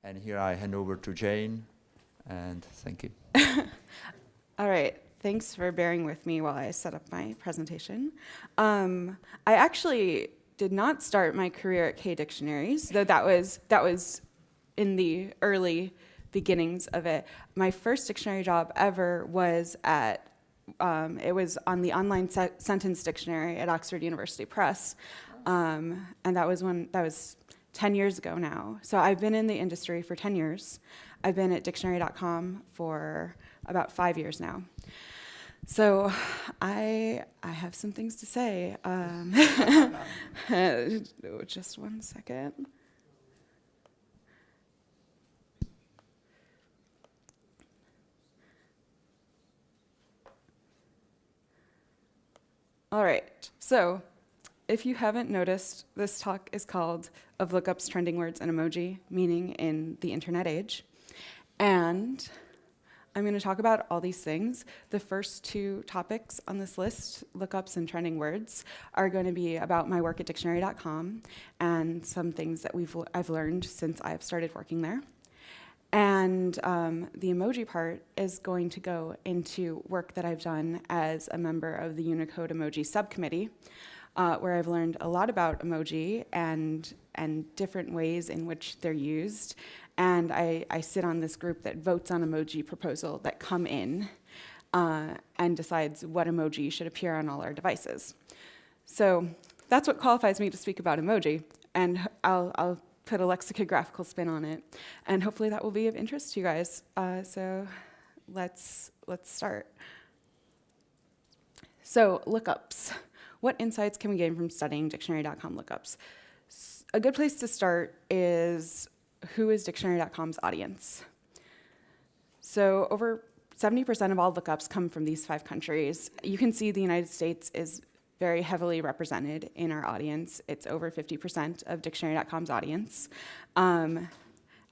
And here I hand over to Jane, and thank you. All right, thanks for bearing with me while I set up my presentation. I actually did not start my career at K Dictionaries, though that was in the early beginnings of it. My first dictionary job ever was at, it was on the online sentence dictionary at Oxford University Press, and that was 10 years ago now. So I've been in the industry for 10 years. I've been at dictionary.com for about 5 years now. So I have some things to say. Just one second. All right, so if you haven't noticed, this talk is called Of Lookups, Trending Words, and Emoji, Meaning in the Internet Age. And I'm going to talk about all these things. The first two topics on this list, lookups and trending words, are going to be about my work at dictionary.com and some things that I've learned since I've started working there. And the emoji part is going to go into work that I've done as a member of the Unicode Emoji Subcommittee, where I've learned a lot about emoji and different ways in which they're used. And I sit on this group that votes on emoji proposals that come in and decides what emoji should appear on all our devices. So that's what qualifies me to speak about emoji, and I'll put a lexicographical spin on it, and hopefully that will be of interest to you guys. So let's start. So lookups. What insights can we gain from studying dictionary.com lookups? A good place to start is, who is dictionary.com's audience? So over 70% of all lookups come from these 5 countries. You can see the United States is very heavily represented in our audience. It's over 50% of dictionary.com's audience. And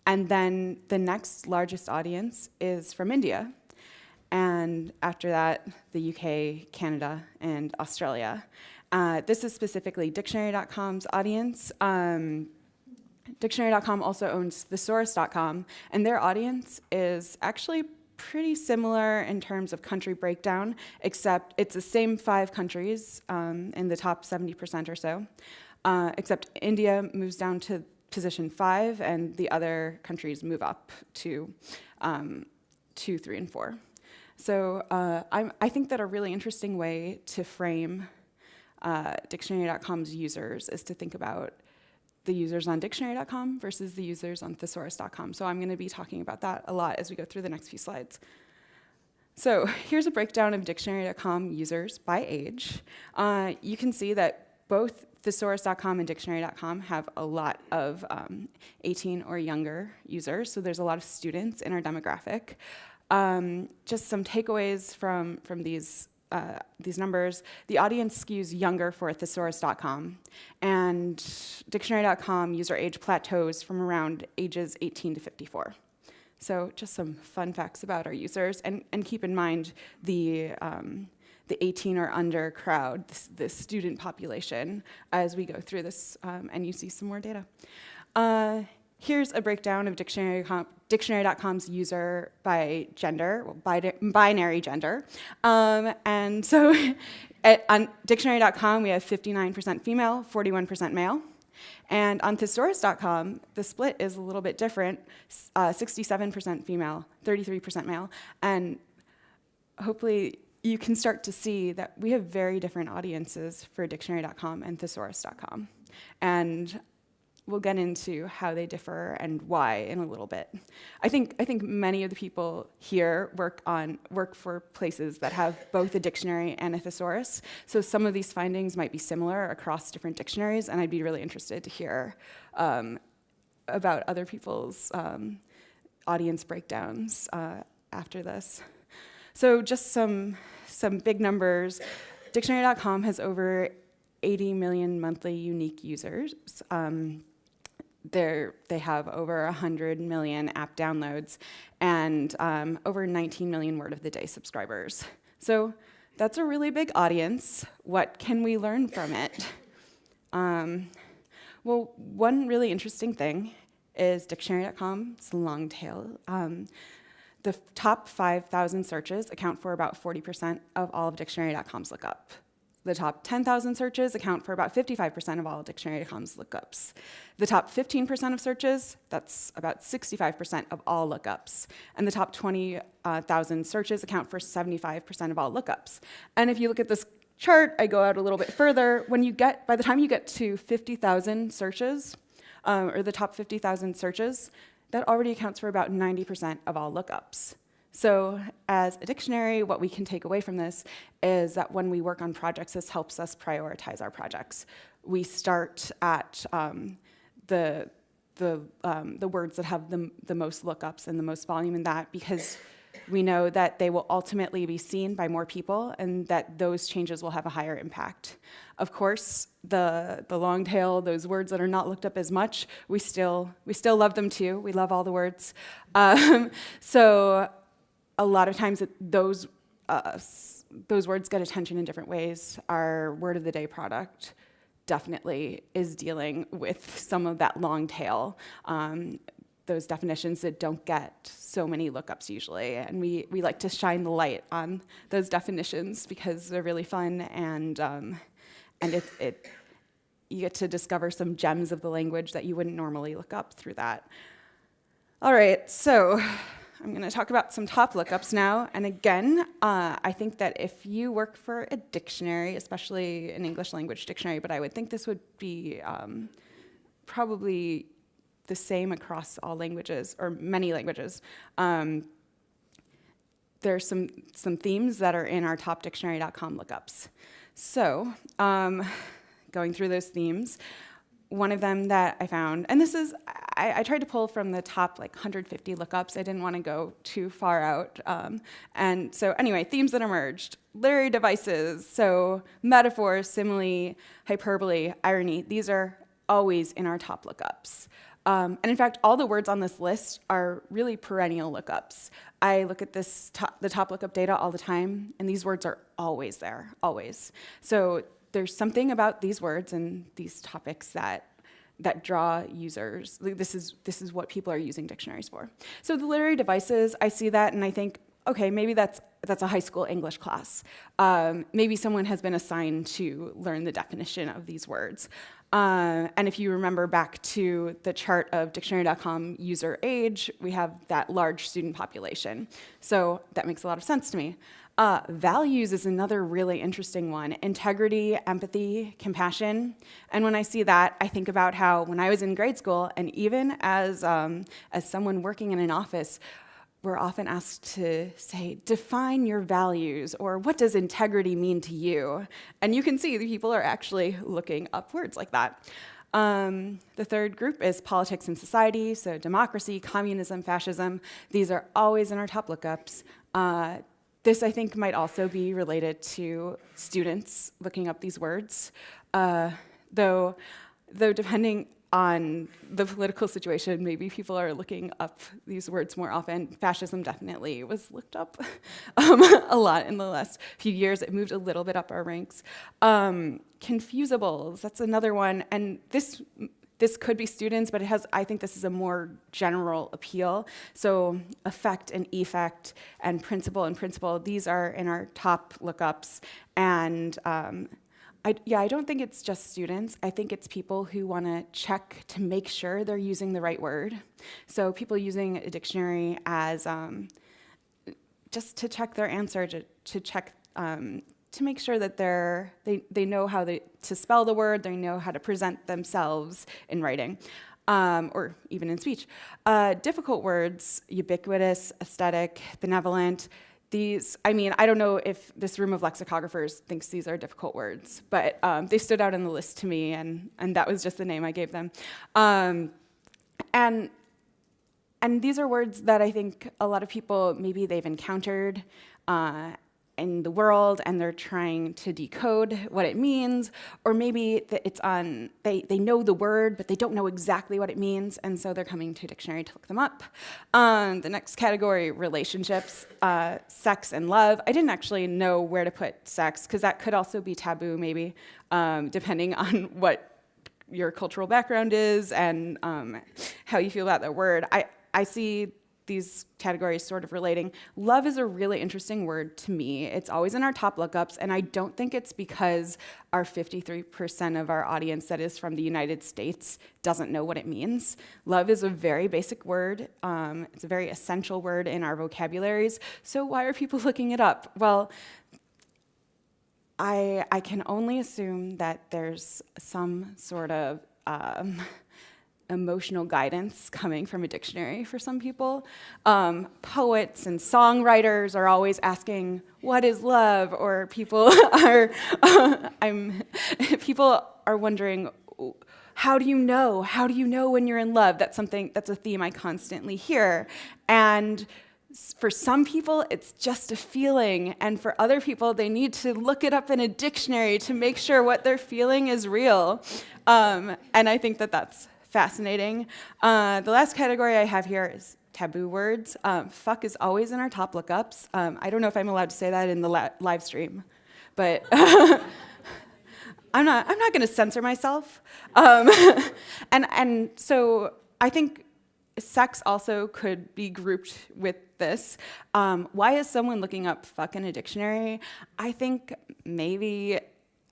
then the next largest audience is from India. And after that, the UK, Canada, and Australia. This is specifically dictionary.com's audience. Dictionary.com also owns Thesaurus.com, and their audience is actually pretty similar in terms of country breakdown, except it's the same 5 countries in the top 70% or so, except India moves down to position 5, and the other countries move up to 2, 3, and 4. So I think that a really interesting way to frame dictionary.com's users is to think about the users on dictionary.com versus the users on thesaurus.com. So I'm going to be talking about that a lot as we go through the next few slides. So here's a breakdown of dictionary.com users by age. You can see that both thesaurus.com and dictionary.com have a lot of 18 or younger users, so there's a lot of students in our demographic. Just some takeaways from these numbers. The audience skews younger for thesaurus.com, and dictionary.com user age plateaus from around ages 18 to 54. So just some fun facts about our users, and keep in mind the 18 or under crowd, the student population, as we go through this and you see some more data. Here's a breakdown of dictionary.com's user by gender, well, binary gender. And so on dictionary.com, we have 59% female, 41% male. And on thesaurus.com, the split is a little bit different, 67% female, 33% male. And hopefully you can start to see that we have very different audiences for dictionary.com and thesaurus.com. And we'll get into how they differ and why in a little bit. I think many of the people here work for places that have both a dictionary and a thesaurus. So some of these findings might be similar across different dictionaries, and I'd be really interested to hear about other people's audience breakdowns after this. So just some big numbers. Dictionary.com has over 80 million monthly unique users. They have over 100 million app downloads and over 19 million word of the day subscribers. So that's a really big audience. What can we learn from it? Well, one really interesting thing is dictionary.com. It's a long tail. The top 5,000 searches account for about 40% of all of dictionary.com's lookup. The top 10,000 searches account for about 55% of all of dictionary.com's lookups. The top 15% of searches, that's about 65% of all lookups. And the top 20,000 searches account for 75% of all lookups. And if you look at this chart, I go out a little bit further. By the time you get to 50,000 searches, or the top 50,000 searches, that already accounts for about 90% of all lookups. So as a dictionary, what we can take away from this is that when we work on projects, this helps us prioritize our projects. We start at the words that have the most lookups and the most volume in that, because we know that they will ultimately be seen by more people and that those changes will have a higher impact. Of course, the long tail, those words that are not looked up as much, we still love them too. We love all the words. So a lot of times those words get attention in different ways. Our word of the day product definitely is dealing with some of that long tail, those definitions that don't get so many lookups usually. And we like to shine the light on those definitions because they're really fun, and you get to discover some gems of the language that you wouldn't normally look up through that. All right, so I'm going to talk about some top lookups now. And again, I think that if you work for a dictionary, especially an English language dictionary, but I would think this would be probably the same across all languages, or many languages. There's some themes that are in our top dictionary.com lookups. So going through those themes, one of them that I found, and this is, I tried to pull from the top 150 lookups. I didn't want to go too far out. And so anyway, themes that emerged: literary devices, so metaphor, simile, hyperbole, irony. These are always in our top lookups. And in fact, all the words on this list are really perennial lookups. I look at the top lookup data all the time, and these words are always there, always. So there's something about these words and these topics that draw users. This is what people are using dictionaries for. So the literary devices, I see that and I think, okay, maybe that's a high school English class. Maybe someone has been assigned to learn the definition of these words. And if you remember back to the chart of dictionary.com user age, we have that large student population. So that makes a lot of sense to me. Values is another really interesting one: integrity, empathy, compassion. And when I see that, I think about how when I was in grade school, and even as someone working in an office, we're often asked to say, define your values, or what does integrity mean to you? And you can see the people are actually looking up words like that. The third group is politics and society, so democracy, communism, fascism. These are always in our top lookups. This, I think, might also be related to students looking up these words, though depending on the political situation, maybe people are looking up these words more often. Fascism definitely was looked up a lot in the last few years. It moved a little bit up our ranks. Confusables, that's another one, and this could be students, but I think this is a more general appeal. So effect and effect and principle, these are in our top lookups. And I don't think it's just students. I think it's people who want to check to make sure they're using the right word. So people using a dictionary as just to check their answer, to check to make sure that they know how to spell the word, they know how to present themselves in writing, or even in speech. Difficult words: ubiquitous, aesthetic, benevolent. These, I don't know if this room of lexicographers thinks these are difficult words, but they stood out in the list to me, and that was just the name I gave them. And these are words that I think a lot of people, maybe they've encountered in the world, and they're trying to decode what it means, or maybe they know the word, but they don't know exactly what it means, and so they're coming to a dictionary to look them up. The next category, relationships, sex and love. I didn't actually know where to put sex, because that could also be taboo, maybe, depending on what your cultural background is and how you feel about that word. I see these categories sort of relating. Love is a really interesting word to me. It's always in our top lookups, and I don't think it's because our 53% of our audience that is from the United States doesn't know what it means. Love is a very basic word. It's a very essential word in our vocabularies. So why are people looking it up? Well, I can only assume that there's some sort of emotional guidance coming from a dictionary for some people. Poets and songwriters are always asking, "What is love?" Or people are people are wondering, "How do you know? How do you know when you're in love?" That's a theme I constantly hear. And for some people, it's just a feeling, and for other people, they need to look it up in a dictionary to make sure what they're feeling is real. And I think that that's fascinating. The last category I have here is taboo words. Fuck is always in our top lookups. I don't know if I'm allowed to say that in the live stream, but I'm not going to censor myself. And so I think sex also could be grouped with this. Why is someone looking up fuck in a dictionary? I think maybe,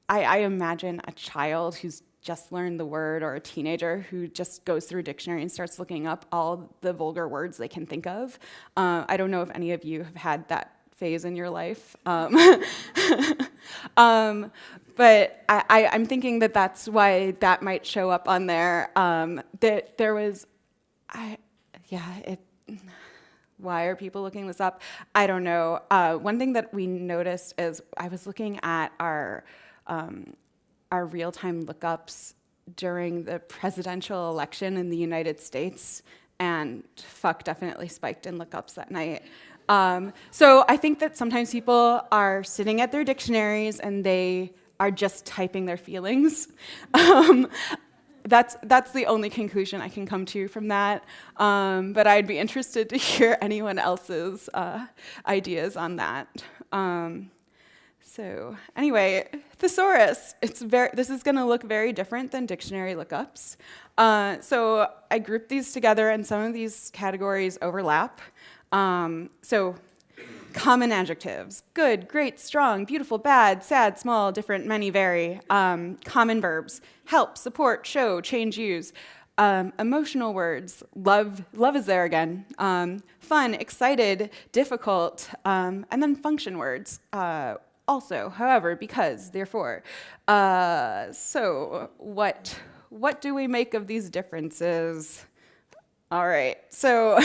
I imagine a child who's just learned the word, or a teenager who just goes through a dictionary and starts looking up all the vulgar words they can think of. I don't know if any of you have had that phase in your life. But I'm thinking that that's why that might show up on there. There was, why are people looking this up? I don't know. One thing that we noticed is I was looking at our real-time lookups during the presidential election in the United States, and fuck definitely spiked in lookups that night. So I think that sometimes people are sitting at their dictionaries and they are just typing their feelings. That's the only conclusion I can come to from that. But I'd be interested to hear anyone else's ideas on that. So anyway, Thesaurus. This is going to look very different than dictionary lookups. So I grouped these together, and some of these categories overlap. So common adjectives: good, great, strong, beautiful, bad, sad, small, different, many, vary. Common verbs: help, support, show, change, use. Emotional words: love is there again. Fun, excited, difficult. And then function words: also, however, because, therefore. So what do we make of these differences? All right, so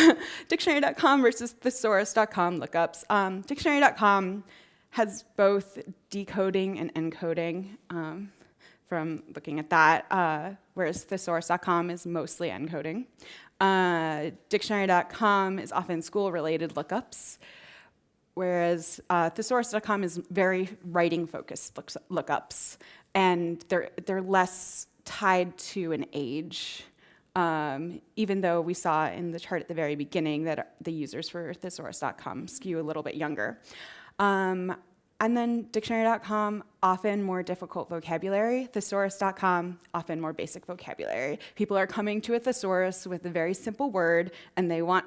dictionary.com versus thesaurus.com lookups. Dictionary.com has both decoding and encoding from looking at that, whereas thesaurus.com is mostly encoding. Dictionary.com is often school-related lookups, whereas thesaurus.com is very writing-focused lookups, and they're less tied to an age. Even though we saw in the chart at the very beginning that the users for thesaurus.com skew a little bit younger. And then dictionary.com, often more difficult vocabulary. Thesaurus.com, often more basic vocabulary. People are coming to a thesaurus with a very simple word, and they want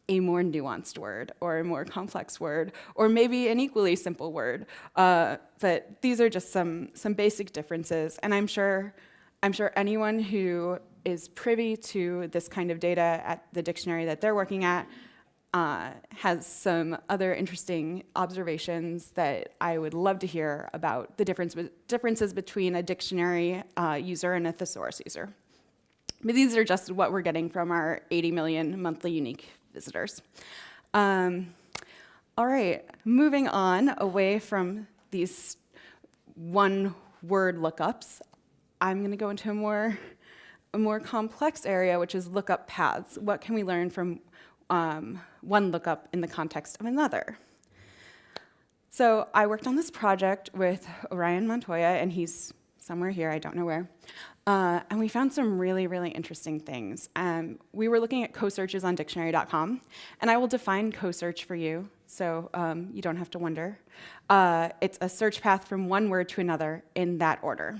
a more nuanced word, or a more complex word, or maybe an equally simple word. But these are just some basic differences, and I'm sure anyone who is privy to this kind of data at the dictionary that they're working at has some other interesting observations that I would love to hear about the differences between a dictionary user and a thesaurus user. But these are just what we're getting from our 80 million monthly unique visitors. All right, moving on away from these one-word lookups, I'm going to go into a more complex area, which is lookup paths. What can we learn from one lookup in the context of another? So I worked on this project with Orion Montoya, and he's somewhere here, I don't know where. And we found some really, really interesting things. We were looking at co-searches on dictionary.com, and I will define co-search for you, so you don't have to wonder. It's a search path from one word to another in that order.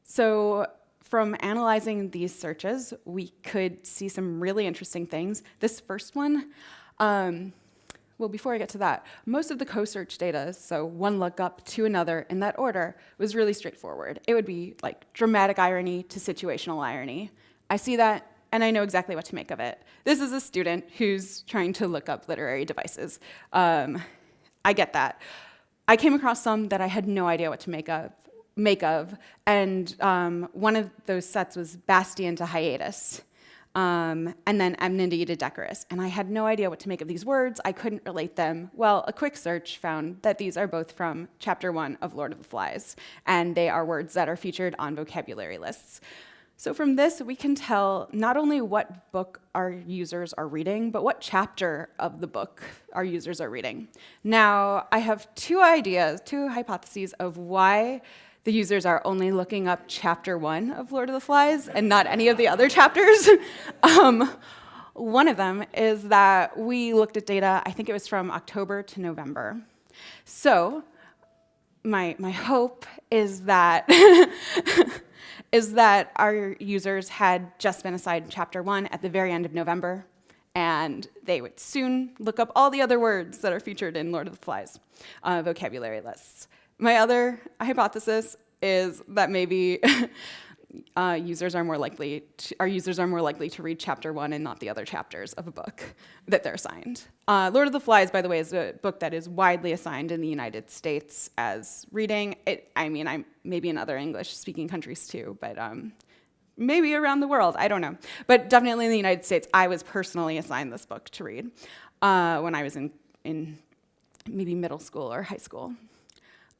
So from analyzing these searches, we could see some really interesting things. This first one, well, before I get to that, most of the co-search data, so one lookup to another in that order, was really straightforward. It would be like dramatic irony to situational irony. I see that, and I know exactly what to make of it. This is a student who's trying to look up literary devices. I get that. I came across some that I had no idea what to make of, and one of those sets was Bastion to hiatus. And then enmity to decorous. And I had no idea what to make of these words. I couldn't relate them. Well, a quick search found that these are both from Chapter 1 of Lord of the Flies, and they are words that are featured on vocabulary lists. So from this, we can tell not only what book our users are reading, but what chapter of the book our users are reading. Now, I have two hypotheses of why the users are only looking up Chapter 1 of Lord of the Flies and not any of the other chapters. One of them is that we looked at data, I think it was from October to November. So my hope is that is that our users had just been assigned Chapter 1 at the very end of November, and they would soon look up all the other words that are featured in Lord of the Flies vocabulary lists. My other hypothesis is that maybe our users are more likely to read Chapter 1 and not the other chapters of a book that they're assigned. Lord of the Flies, by the way, is a book that is widely assigned in the United States as reading. I'm maybe in other English-speaking countries too, but maybe around the world, I don't know. But definitely in the United States, I was personally assigned this book to read when I was in maybe middle school or high school.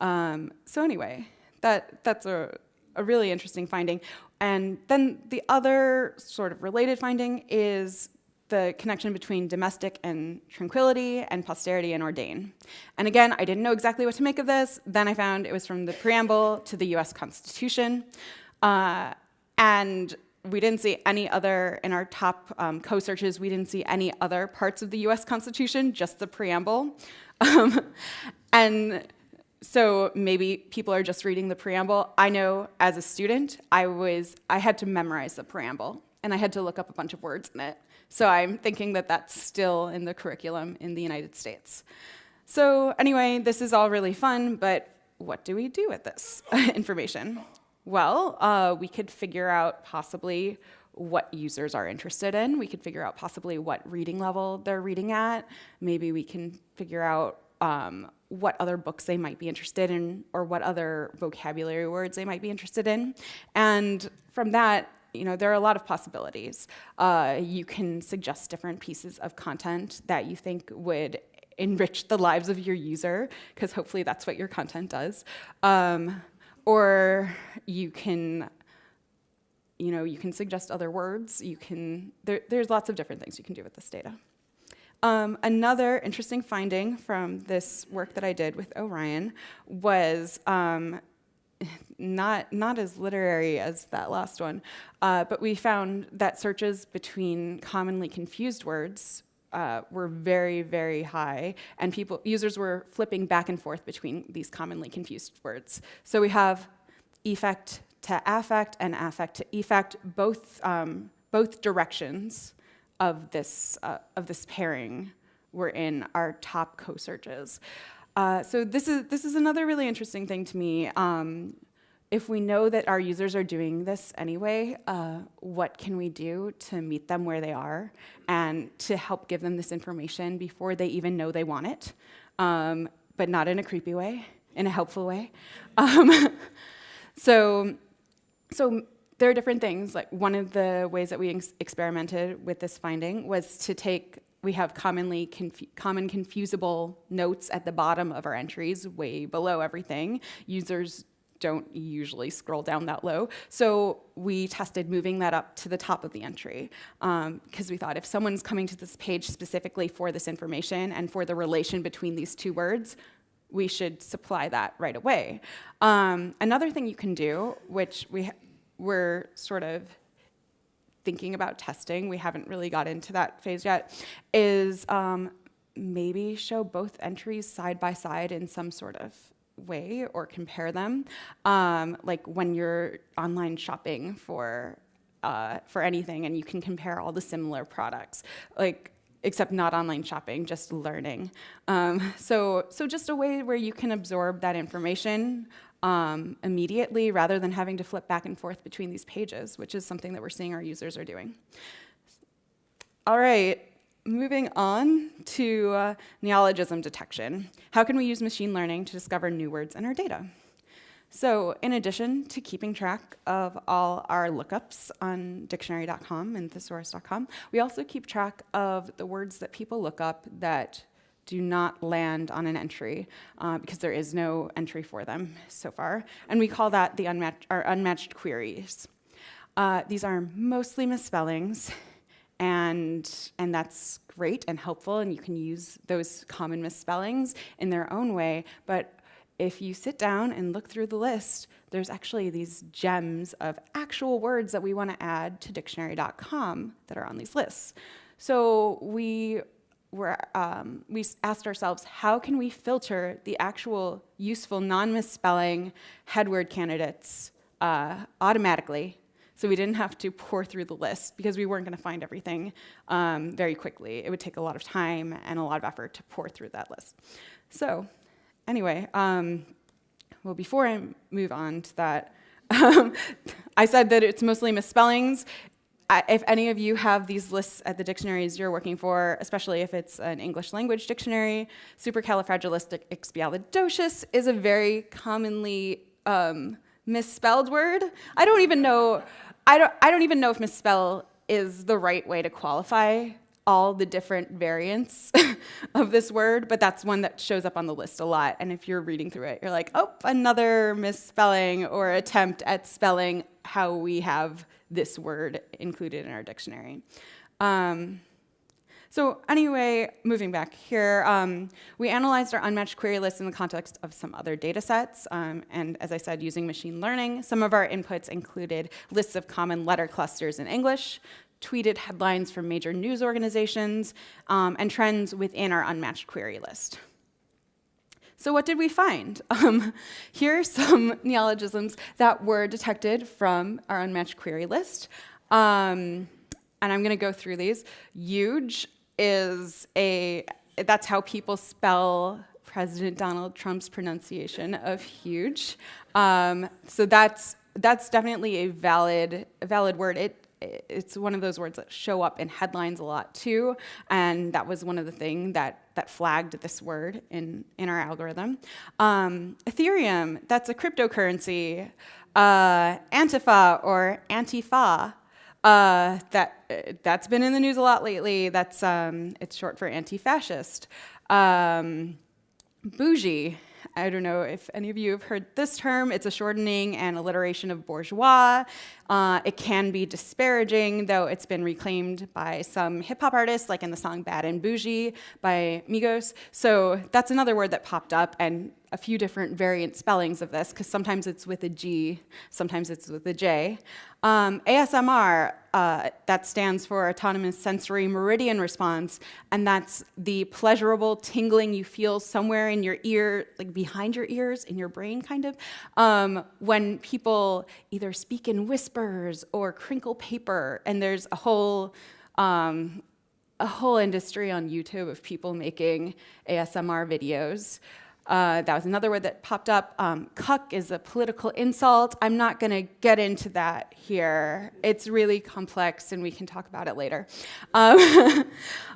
So anyway, that's a really interesting finding. And then the other sort of related finding is the connection between domestic and tranquility and posterity and ordain. And again, I didn't know exactly what to make of this. Then I found it was from the preamble to the US Constitution. And we didn't see any other, in our top co-searches, we didn't see any other parts of the US Constitution, just the preamble. And so maybe people are just reading the preamble. I know as a student, I had to memorize the preamble, and I had to look up a bunch of words in it. So I'm thinking that that's still in the curriculum in the United States. So anyway, this is all really fun, but what do we do with this information? Well, we could figure out possibly what users are interested in. We could figure out possibly what reading level they're reading at. Maybe we can figure out what other books they might be interested in, or what other vocabulary words they might be interested in. And from that, there are a lot of possibilities. You can suggest different pieces of content that you think would enrich the lives of your user, because hopefully that's what your content does. Or you can, you can suggest other words. There's lots of different things you can do with this data. Another interesting finding from this work that I did with Orion was not as literary as that last one, but we found that searches between commonly confused words were very, very high, and users were flipping back and forth between these commonly confused words. So we have effect to affect and affect to effect, both directions of this pairing were in our top co-searches. So this is another really interesting thing to me. If we know that our users are doing this anyway, what can we do to meet them where they are and to help give them this information before they even know they want it, but not in a creepy way, in a helpful way. So there are different things. Like, one of the ways that we experimented with this finding was to we have common confusable notes at the bottom of our entries, way below everything. Users don't usually scroll down that low. So we tested moving that up to the top of the entry, because we thought if someone's coming to this page specifically for this information and for the relation between these two words, we should supply that right away. Another thing you can do, which we're sort of thinking about testing, we haven't really got into that phase yet, is maybe show both entries side by side in some sort of way or compare them, like when you're online shopping for anything, and you can compare all the similar products, like except not online shopping, just learning. So just a way where you can absorb that information immediately rather than having to flip back and forth between these pages, which is something that we're seeing our users are doing. All right, moving on to neologism detection. How can we use machine learning to discover new words in our data? So in addition to keeping track of all our lookups on dictionary.com and thesaurus.com, we also keep track of the words that people look up that do not land on an entry because there is no entry for them so far. And we call that the unmatched queries. These are mostly misspellings, and that's great and helpful, and you can use those common misspellings in their own way. But if you sit down and look through the list, there's actually these gems of actual words that we want to add to dictionary.com that are on these lists. So we asked ourselves, how can we filter the actual useful non-misspelling headword candidates automatically, so we didn't have to pour through the list, because we weren't going to find everything very quickly. It would take a lot of time and a lot of effort to pour through that list. So anyway, well, before I move on to that, I said that it's mostly misspellings. If any of you have these lists at the dictionaries you're working for, especially if it's an English language dictionary, supercalifragilisticexpialidocious is a very commonly misspelled word. I don't even know if misspell is the right way to qualify all the different variants of this word, but that's one that shows up on the list a lot. And if you're reading through it, you're like, oh, another misspelling or attempt at spelling how we have this word included in our dictionary. So anyway, moving back here, we analyzed our unmatched query list in the context of some other data sets. And as I said, using machine learning, some of our inputs included lists of common letter clusters in English, tweeted headlines from major news organizations, and trends within our unmatched query list. So what did we find? Here are some neologisms that were detected from our unmatched query list. And I'm going to go through these. Huge that's how people spell President Donald Trump's pronunciation of huge. So that's definitely a valid word. It's one of those words that show up in headlines a lot too, and that was one of the things that flagged this word in our algorithm. Ethereum, that's a cryptocurrency. Antifa or Antifa, that's been in the news a lot lately. That's it's short for anti-fascist. Bougie. I don't know if any of you have heard this term. It's a shortening and alliteration of bourgeois. It can be disparaging, though it's been reclaimed by some hip-hop artists, like in the song Bad and Bougie by Migos. So that's another word that popped up, and a few different variant spellings of this, because sometimes it's with a G, sometimes it's with a J. ASMR, that stands for Autonomous Sensory Meridian Response, and that's the pleasurable tingling you feel somewhere in your ear, like behind your ears, in your brain, kind of, when people either speak in whispers or crinkle paper, and there's a whole industry on YouTube of people making ASMR videos. That was another word that popped up. Cuck is a political insult. I'm not going to get into that here. It's really complex, and we can talk about it later.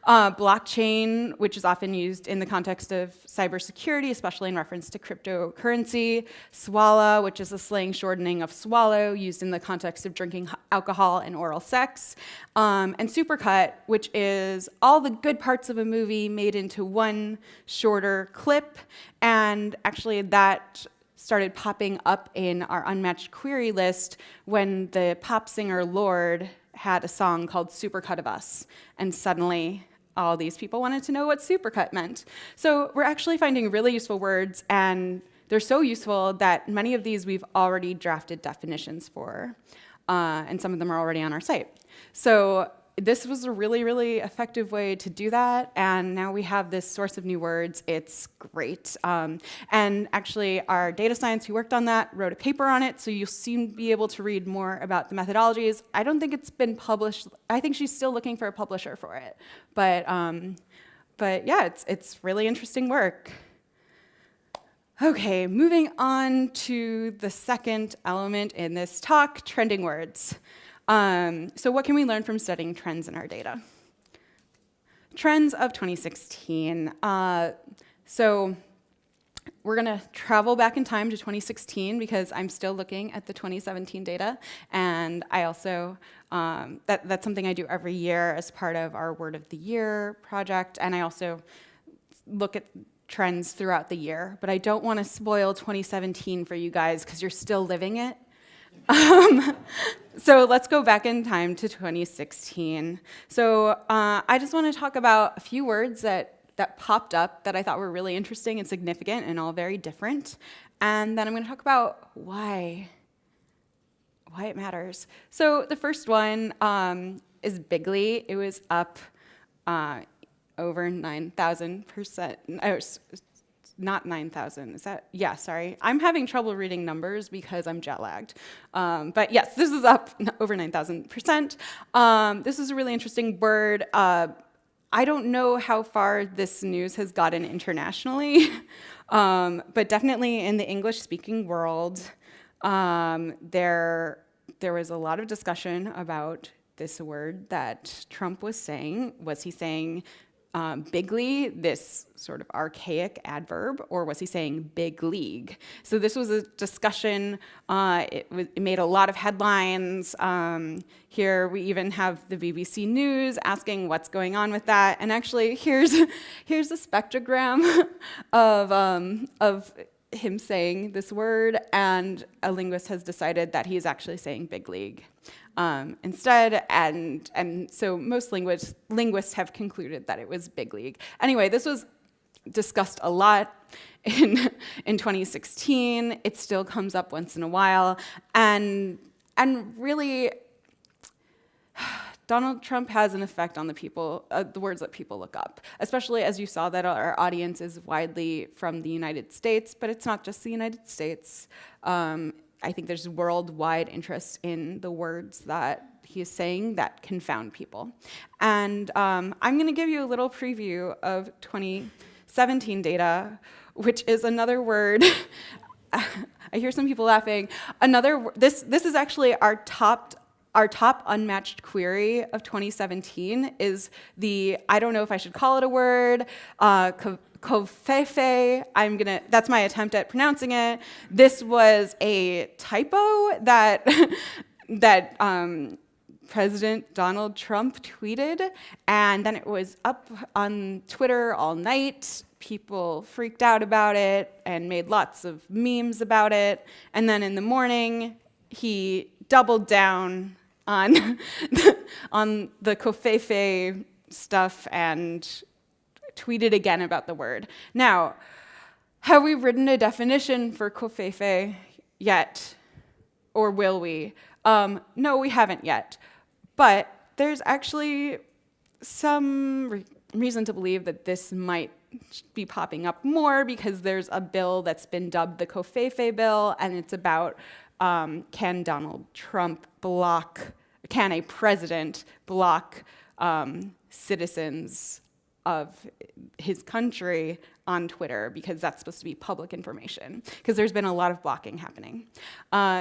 Blockchain, which is often used in the context of cybersecurity, especially in reference to cryptocurrency. Swalla, which is a slang shortening of swallow, used in the context of drinking alcohol and oral sex. And supercut, which is all the good parts of a movie made into one shorter clip. And actually, that started popping up in our unmatched query list when the pop singer Lorde had a song called Supercut of Us. And suddenly, all these people wanted to know what supercut meant. So we're actually finding really useful words, and they're so useful that many of these we've already drafted definitions for, and some of them are already on our site. So this was a really, really effective way to do that, and now we have this source of new words. It's great. And actually, our data science who worked on that wrote a paper on it, so you'll soon be able to read more about the methodologies. I don't think it's been published. I think she's still looking for a publisher for it. But yeah, it's really interesting work. Okay, moving on to the second element in this talk, trending words. So what can we learn from studying trends in our data? Trends of 2016. So we're going to travel back in time to 2016 because I'm still looking at the 2017 data. And I also, that's something I do every year as part of our Word of the Year project. And I also look at trends throughout the year. But I don't want to spoil 2017 for you guys because you're still living it. So let's go back in time to 2016. So I just want to talk about a few words that popped up that I thought were really interesting and significant and all very different. And then I'm going to talk about why it matters. So the first one is bigly. It was up over 9,000%. Not 9,000, is that? Yeah, sorry. I'm having trouble reading numbers because I'm jet lagged. But yes, this is up over 9,000%. This is a really interesting word. I don't know how far this news has gotten internationally, but definitely in the English-speaking world, there was a lot of discussion about this word that Trump was saying. Was he saying bigly, this sort of archaic adverb, or was he saying big league? So this was a discussion. It made a lot of headlines. Here we even have the BBC News asking what's going on with that. And actually, here's a spectrogram of him saying this word, and a linguist has decided that he's actually saying big league instead, and so most linguists have concluded that it was big league. Anyway, this was discussed a lot in 2016. It still comes up once in a while, and really, Donald Trump has an effect on the people, the words that people look up, especially as you saw that our audience is widely from the United States, but it's not just the United States. I think there's worldwide interest in the words that he is saying that confound people. And I'm going to give you a little preview of 2017 data, which is another word. I hear some people laughing. This is actually our top unmatched query of 2017 is the, I don't know if I should call it a word, Kofefe. That's my attempt at pronouncing it. This was a typo that President Donald Trump tweeted, and then it was up on Twitter all night. People freaked out about it and made lots of memes about it. And then in the morning, he doubled down on the Kofefe stuff and tweeted again about the word. Now, have we written a definition for Kofefe yet? Or will we? No, we haven't yet. But there's actually some reason to believe that this might be popping up more because there's a bill that's been dubbed the Kofefe bill, and it's about can a president block citizens of his country on Twitter, because that's supposed to be public information, because there's been a lot of blocking happening.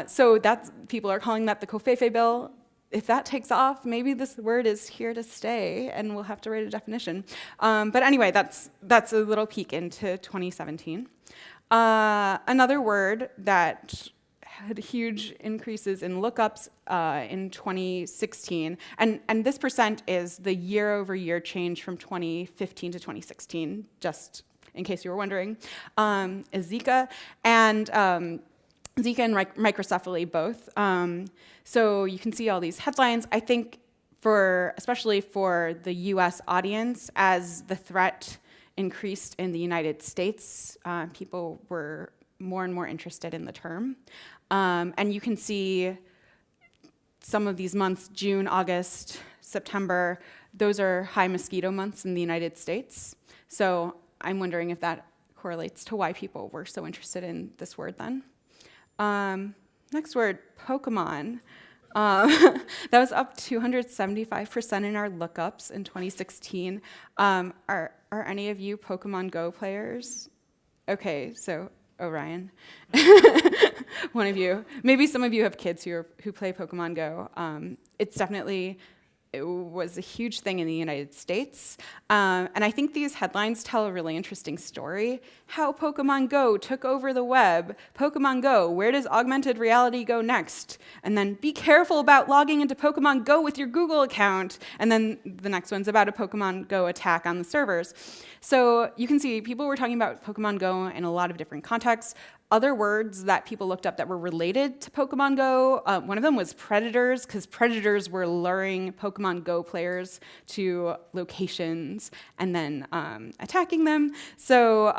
So people are calling that the Kofefe bill. If that takes off, maybe this word is here to stay, and we'll have to write a definition. But anyway, that's a little peek into 2017. Another word that had huge increases in lookups in 2016, and this percent is the year-over-year change from 2015 to 2016, just in case you were wondering, is Zika and Microcephaly both. So you can see all these headlines. I think especially for the US audience, as the threat increased in the United States, people were more and more interested in the term. And you can see some of these months, June, August, September, those are high mosquito months in the United States. So I'm wondering if that correlates to why people were so interested in this word then. Next word, Pokémon. That was up 275% in our lookups in 2016. Are any of you Pokemon Go players? Okay, so Orion, one of you. Maybe some of you have kids who play Pokemon Go. It was a huge thing in the United States. And I think these headlines tell a really interesting story. How Pokemon Go took over the web. Pokemon Go, where does augmented reality go next? And then be careful about logging into Pokemon Go with your Google account. And then the next one's about a Pokemon Go attack on the servers. So you can see people were talking about Pokemon Go in a lot of different contexts. Other words that people looked up that were related to Pokemon Go, one of them was predators, because predators were luring Pokemon Go players to locations and then attacking them. So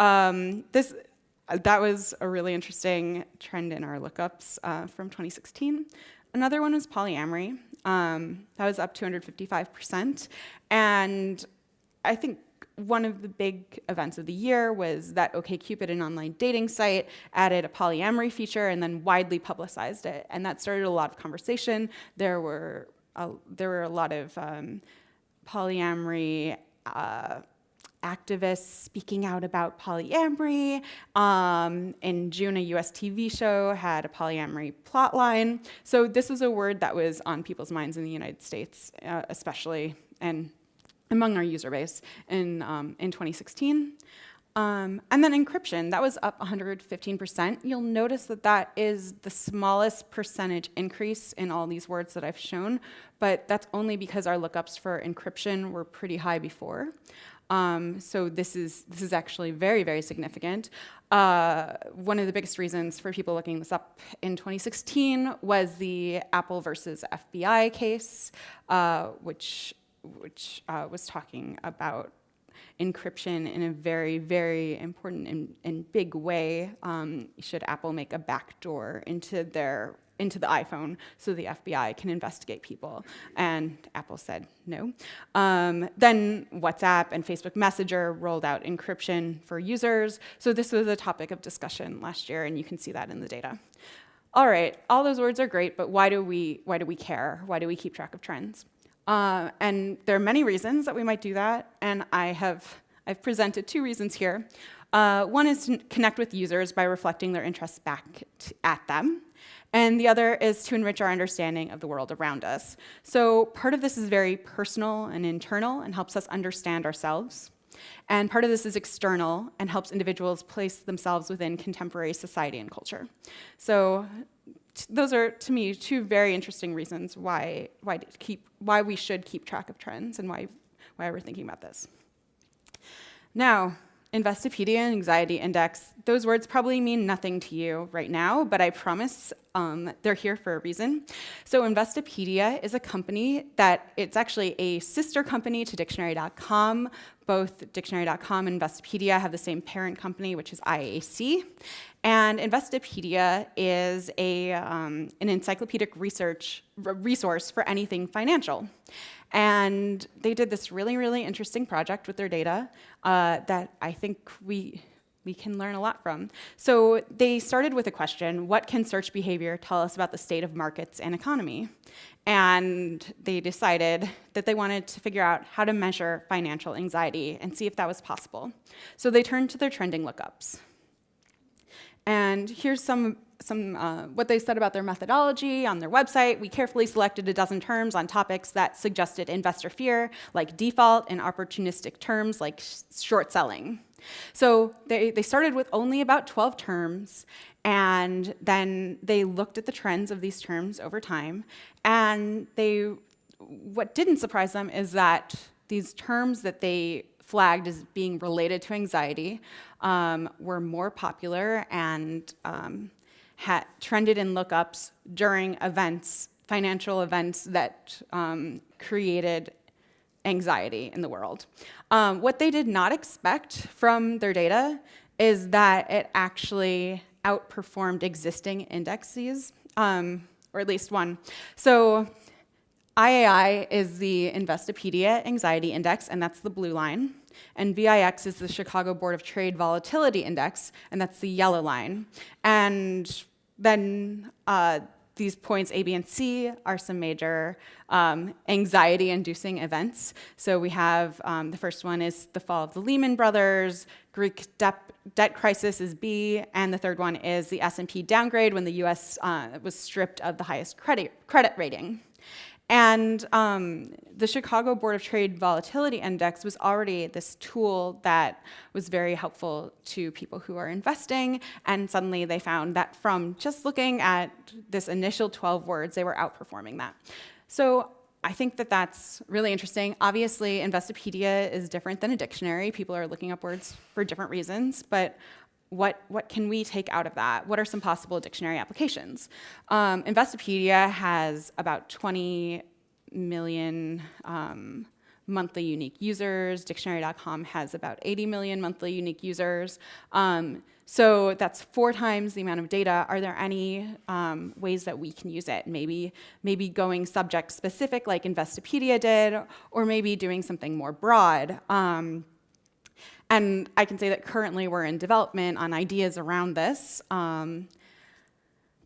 that was a really interesting trend in our lookups from 2016. Another one was polyamory. That was up 255%. And I think one of the big events of the year was that OkCupid, an online dating site, added a polyamory feature and then widely publicized it. And that started a lot of conversation. There were a lot of polyamory activists speaking out about polyamory. In June, a US TV show had a polyamory plotline. So this is a word that was on people's minds in the United States, especially, and among our user base in 2016. And then encryption, that was up 115%. You'll notice that that is the smallest percentage increase in all these words that I've shown, but that's only because our lookups for encryption were pretty high before. So this is actually very, very significant. One of the biggest reasons for people looking this up in 2016 was the Apple versus FBI case, which was talking about encryption in a very, very important and big way. Should Apple make a backdoor into the iPhone so the FBI can investigate people? And Apple said no. Then WhatsApp and Facebook Messenger rolled out encryption for users. So this was a topic of discussion last year, and you can see that in the data. All right, all those words are great, but why do we care? Why do we keep track of trends? And there are many reasons that we might do that, and I've presented two reasons here. One is to connect with users by reflecting their interests back at them, and the other is to enrich our understanding of the world around us. So part of this is very personal and internal and helps us understand ourselves, and part of this is external and helps individuals place themselves within contemporary society and culture. So those are, to me, two very interesting reasons why we should keep track of trends and why we're thinking about this. Now, Investopedia and Anxiety Index, those words probably mean nothing to you right now, but I promise they're here for a reason. So Investopedia is a company it's actually a sister company to Dictionary.com. Both Dictionary.com and Investopedia have the same parent company, which is IAC. And Investopedia is an encyclopedic resource for anything financial. And they did this really, really interesting project with their data that I think we can learn a lot from. So they started with a question: what can search behavior tell us about the state of markets and economy? And they decided that they wanted to figure out how to measure financial anxiety and see if that was possible. So they turned to their trending lookups. And here's some what they said about their methodology on their website. We carefully selected a dozen terms on topics that suggested investor fear, like default, and opportunistic terms like short selling. So they started with only about 12 terms, and then they looked at the trends of these terms over time. And what didn't surprise them is that these terms that they flagged as being related to anxiety were more popular and had trended in lookups during events, financial events that created anxiety in the world. What they did not expect from their data is that it actually outperformed existing indexes, or at least one. So IAI is the Investopedia Anxiety Index, and that's the blue line. And VIX is the Chicago Board of Trade Volatility Index, and that's the yellow line. And then these points A, B, and C are some major anxiety-inducing events. So we have the first one is the fall of the Lehman Brothers, Greek debt crisis is B, and the third one is the S&P downgrade when the US was stripped of the highest credit rating. And the Chicago Board of Trade Volatility Index was already this tool that was very helpful to people who are investing, and suddenly they found that from just looking at this initial 12 words, they were outperforming that. So I think that that's really interesting. Obviously, Investopedia is different than a dictionary. People are looking up words for different reasons, but what can we take out of that? What are some possible dictionary applications? Investopedia has about 20 million monthly unique users. Dictionary.com has about 80 million monthly unique users. So that's 4 times the amount of data. Are there any ways that we can use it? Maybe going subject specific like Investopedia did, or maybe doing something more broad. And I can say that currently we're in development on ideas around this.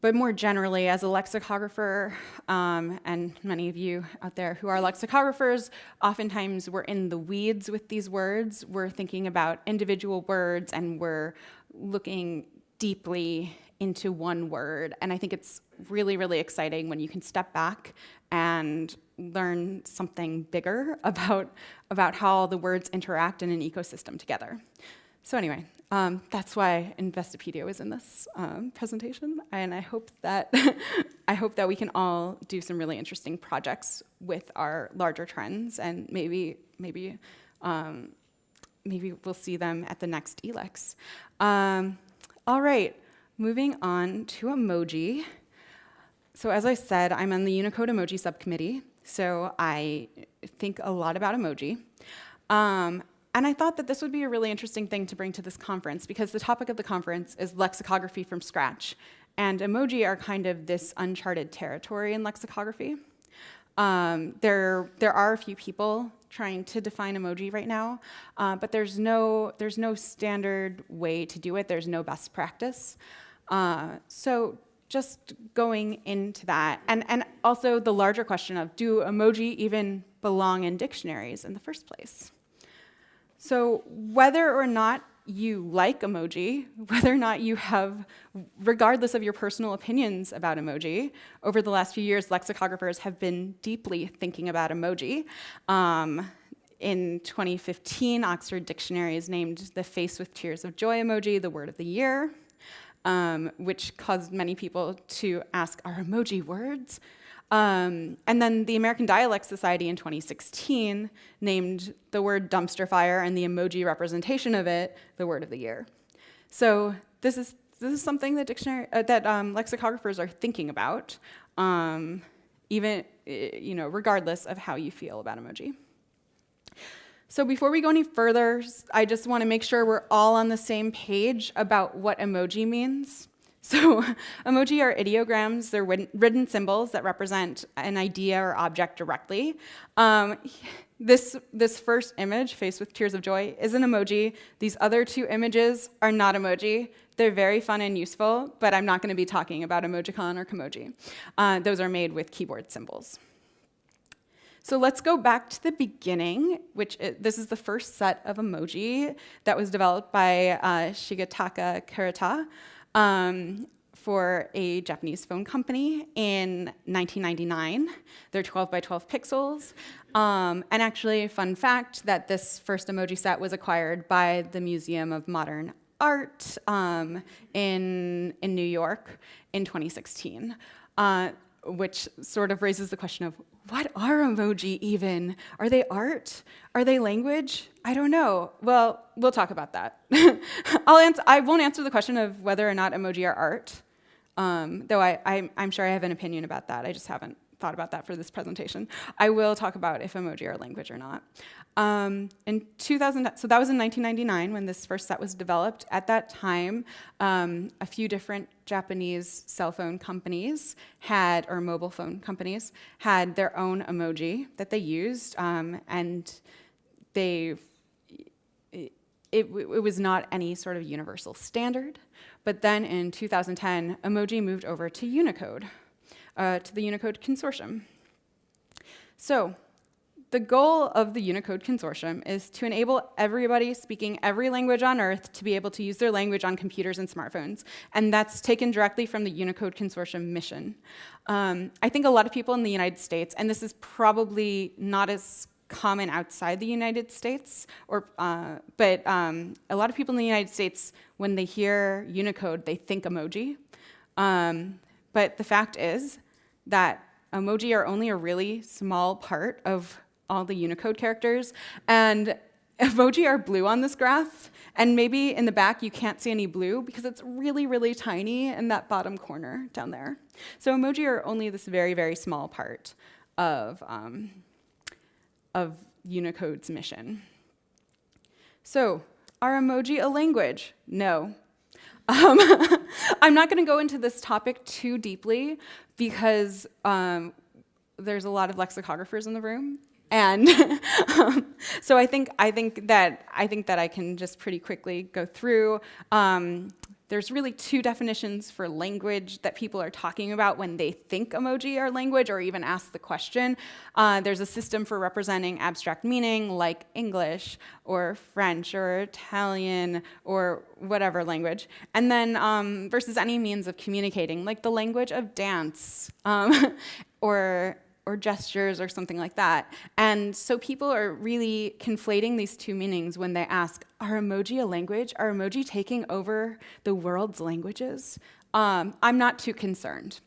But more generally, as a lexicographer, and many of you out there who are lexicographers, oftentimes we're in the weeds with these words. We're thinking about individual words, and we're looking deeply into one word. And I think it's really, really exciting when you can step back and learn something bigger about how the words interact in an ecosystem together. So anyway, that's why Investopedia was in this presentation, and I hope that we can all do some really interesting projects with our larger trends, and maybe we'll see them at the next eLex. All right, moving on to emoji. So as I said, I'm on the Unicode emoji subcommittee, so I think a lot about emoji. And I thought that this would be a really interesting thing to bring to this conference, because the topic of the conference is lexicography from scratch. And emoji are kind of this uncharted territory in lexicography. There are a few people trying to define emoji right now, but there's no standard way to do it. There's no best practice. So just going into that, and also the larger question of, do emoji even belong in dictionaries in the first place? So whether or not you like emoji, whether or not you have, regardless of your personal opinions about emoji, over the last few years, lexicographers have been deeply thinking about emoji. In 2015, Oxford Dictionaries named the face with tears of joy emoji the word of the year, which caused many people to ask, are emoji words? And then the American Dialect Society in 2016 named the word dumpster fire and the emoji representation of it the word of the year. So this is something that lexicographers are thinking about, even regardless of how you feel about emoji. So before we go any further, I just want to make sure we're all on the same page about what emoji means. So emoji are ideograms. They're written symbols that represent an idea or object directly. This first image, face with tears of joy, is an emoji. These other 2 images are not emoji. They're very fun and useful, but I'm not going to be talking about Emojicon or Kimoji. Those are made with keyboard symbols. So let's go back to the beginning, this is the first set of emoji that was developed by Shigetaka Kurita for a Japanese phone company in 1999. They're 12 by 12 pixels. And actually, fun fact, that this first emoji set was acquired by the Museum of Modern Art in New York in 2016, which sort of raises the question of, what are emoji even? Are they art? Are they language? I don't know. Well, we'll talk about that. I won't answer the question of whether or not emoji are art, though I'm sure I have an opinion about that. I just haven't thought about that for this presentation. I will talk about if emoji are a language or not. In 2000, so that was in 1999 when this first set was developed. At that time, a few different Japanese cell phone companies had, or mobile phone companies, had their own emoji that they used, and it was not any sort of universal standard. But then in 2010, emoji moved over to Unicode, to the Unicode Consortium. So the goal of the Unicode Consortium is to enable everybody speaking every language on Earth to be able to use their language on computers and smartphones. And that's taken directly from the Unicode Consortium mission. I think a lot of people in the United States, and this is probably not as common outside the United States, but a lot of people in the United States, when they hear Unicode, they think emoji. But the fact is that emoji are only a really small part of all the Unicode characters, and emoji are blue on this graph, and maybe in the back you can't see any blue because it's really, really tiny in that bottom corner down there. So emoji are only this very, very small part of Unicode's mission. So, are emoji a language? No. I'm not going to go into this topic too deeply because there's a lot of lexicographers in the room, and so I think that I can just pretty quickly go through. There's really two definitions for language that people are talking about when they think emoji are language or even ask the question. There's a system for representing abstract meaning like English or French or Italian or whatever language. And then versus any means of communicating, like the language of dance or gestures or something like that. And so people are really conflating these two meanings when they ask, are emoji a language? Are emoji taking over the world's languages? I'm not too concerned.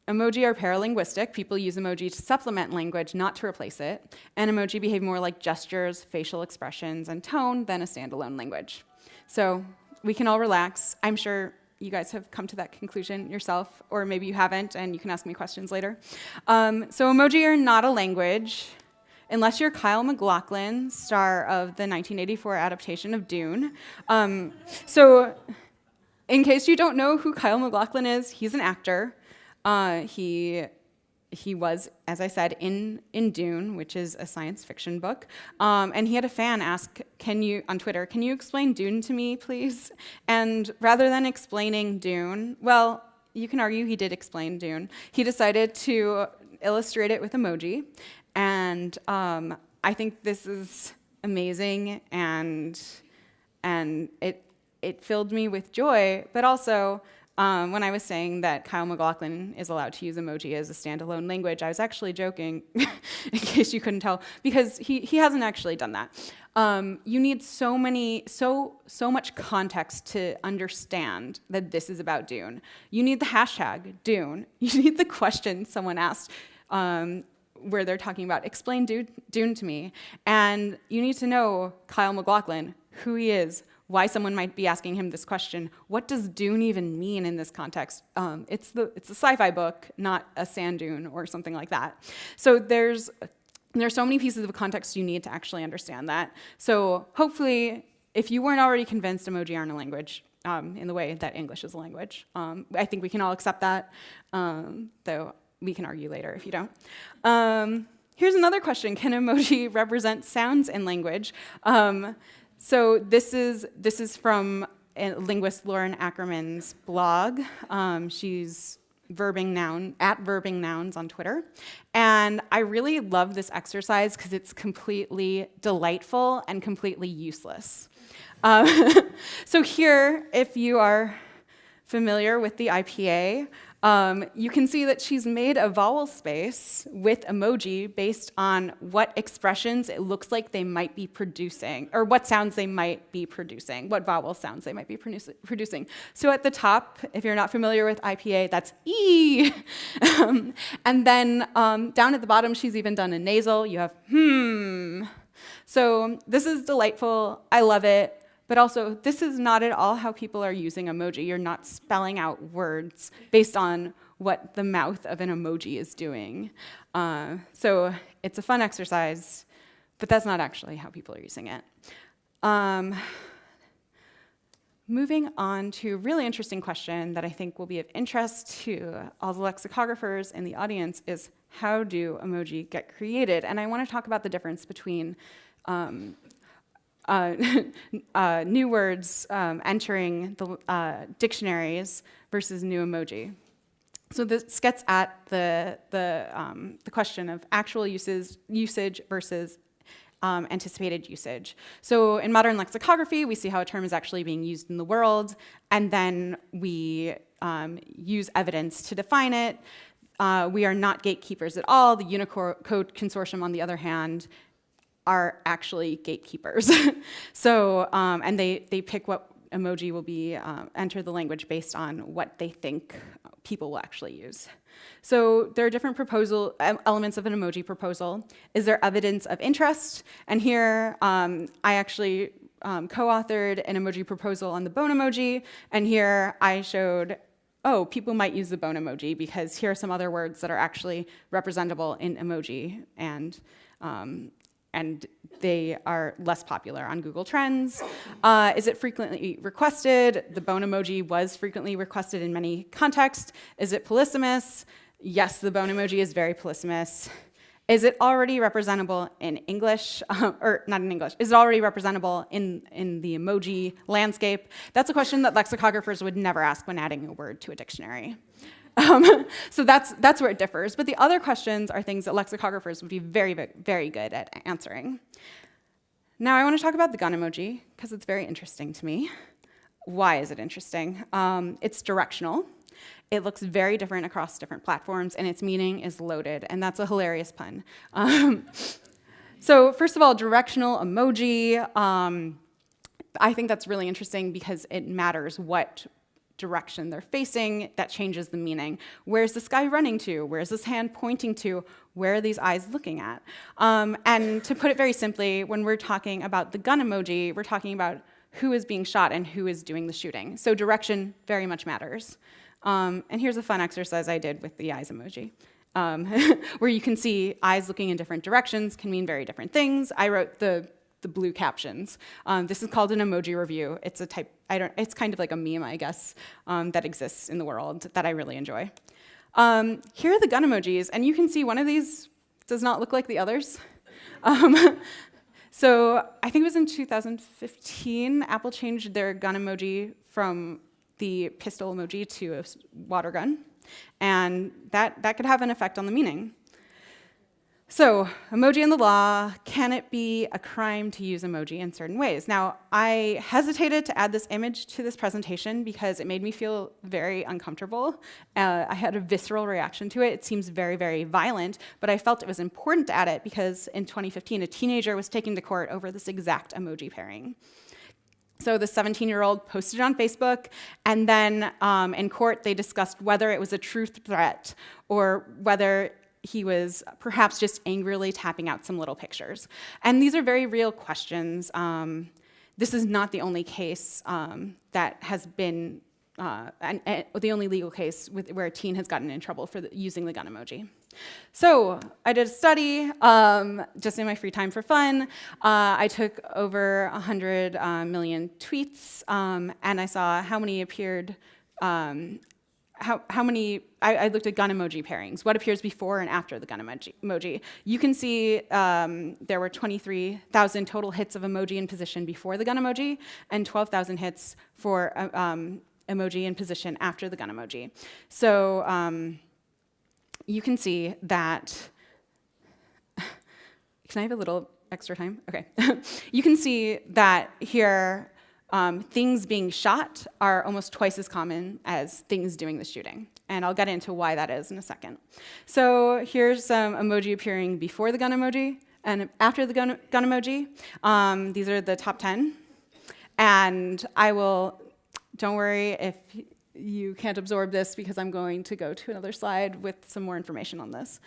Emoji are paralinguistic. People use emoji to supplement language, not to replace it. And emoji behave more like gestures, facial expressions, and tone than a standalone language. So we can all relax. I'm sure you guys have come to that conclusion yourself, or maybe you haven't, and you can ask me questions later. So emoji are not a language, unless you're Kyle MacLachlan, star of the 1984 adaptation of Dune. So in case you don't know who Kyle MacLachlan is, he's an actor. He was, as I said, in Dune, which is a science fiction book. And he had a fan ask, on Twitter, can you explain Dune to me, please? And rather than explaining Dune, well, you can argue he did explain Dune. He decided to illustrate it with emoji. And I think this is amazing, and it filled me with joy, but also, when I was saying that Kyle MacLachlan is allowed to use emoji as a standalone language, I was actually joking, in case you couldn't tell, because he hasn't actually done that. You need so much context to understand that this is about Dune. You need the hashtag Dune. You need the question someone asked where they're talking about, explain Dune to me. And you need to know Kyle MacLachlan, who he is, why someone might be asking him this question. What does Dune even mean in this context? It's a sci-fi book, not a sand dune or something like that. So there's so many pieces of context you need to actually understand that. So hopefully, if you weren't already convinced emoji aren't a language in the way that English is a language, I think we can all accept that, though we can argue later if you don't. Here's another question. Can emoji represent sounds in language? So this is from linguist Lauren Ackerman's blog. She's verbing nouns on Twitter. And I really love this exercise because it's completely delightful and completely useless. So here, if you are familiar with the IPA, you can see that she's made a vowel space with emoji based on what expressions it looks like they might be producing, or what sounds they might be producing, what vowel sounds they might be producing. So at the top, if you're not familiar with IPA, that's E. And then down at the bottom, she's even done a nasal. You have So this is delightful. I love it. But also, this is not at all how people are using emoji. You're not spelling out words based on what the mouth of an emoji is doing. So it's a fun exercise, but that's not actually how people are using it. Moving on to a really interesting question that I think will be of interest to all the lexicographers in the audience is, how do emoji get created? And I want to talk about the difference between new words entering the dictionaries versus new emoji. So this gets at the question of actual usage versus anticipated usage. So in modern lexicography, we see how a term is actually being used in the world, and then we use evidence to define it. We are not gatekeepers at all. The Unicode Consortium, on the other hand, are actually gatekeepers. So, and they pick what emoji will be enter the language based on what they think people will actually use. So there are different elements of an emoji proposal. Is there evidence of interest? And here I actually co-authored an emoji proposal on the bone emoji, and here I showed, oh, people might use the bone emoji because here are some other words that are actually representable in emoji, and they are less popular on Google Trends. Is it frequently requested? The bone emoji was frequently requested in many contexts. Is it polysemous? Yes, the bone emoji is very polysemous. Is it already representable in English, or not in English? Is it already representable in the emoji landscape? That's a question that lexicographers would never ask when adding a word to a dictionary. So that's where it differs. But the other questions are things that lexicographers would be very, very good at answering. Now I want to talk about the gun emoji, because it's very interesting to me. Why is it interesting? It's directional. It looks very different across different platforms, and its meaning is loaded, and that's a hilarious pun. So first of all, directional emoji. I think that's really interesting because it matters what direction they're facing. That changes the meaning. Where's this guy running to? Where's this hand pointing to? Where are these eyes looking at? And to put it very simply, when we're talking about the gun emoji, we're talking about who is being shot and who is doing the shooting. So direction very much matters. And here's a fun exercise I did with the eyes emoji, where you can see eyes looking in different directions can mean very different things. I wrote the blue captions. This is called an emoji review. It's a type, it's kind of like a meme, I guess, that exists in the world that I really enjoy. Here are the gun emojis, and you can see one of these does not look like the others. So I think it was in 2015, Apple changed their gun emoji from the pistol emoji to a water gun, and that could have an effect on the meaning. So, emoji in the law, can it be a crime to use emoji in certain ways? Now, I hesitated to add this image to this presentation because it made me feel very uncomfortable. I had a visceral reaction to it. It seems very, very violent, but I felt it was important to add it because in 2015, a teenager was taken to court over this exact emoji pairing. So the 17-year-old posted it on Facebook, and then in court, they discussed whether it was a true threat or whether he was perhaps just angrily tapping out some little pictures. And these are very real questions. This is not the only case that has been, the only legal case where a teen has gotten in trouble for using the gun emoji. So I did a study just in my free time for fun. I took over 100 million tweets, and I saw how many appeared, how many, I looked at gun emoji pairings, what appears before and after the gun emoji. You can see there were 23,000 total hits of emoji in position before the gun emoji, and 12,000 hits for emoji in position after the gun emoji. So you can see that, can I have a little extra time? Okay. You can see that here, things being shot are almost twice as common as things doing the shooting. And I'll get into why that is in a second. So here's some emoji appearing before the gun emoji and after the gun emoji. These are the top 10. And I will, don't worry if you can't absorb this because I'm going to go to another slide with some more information on this.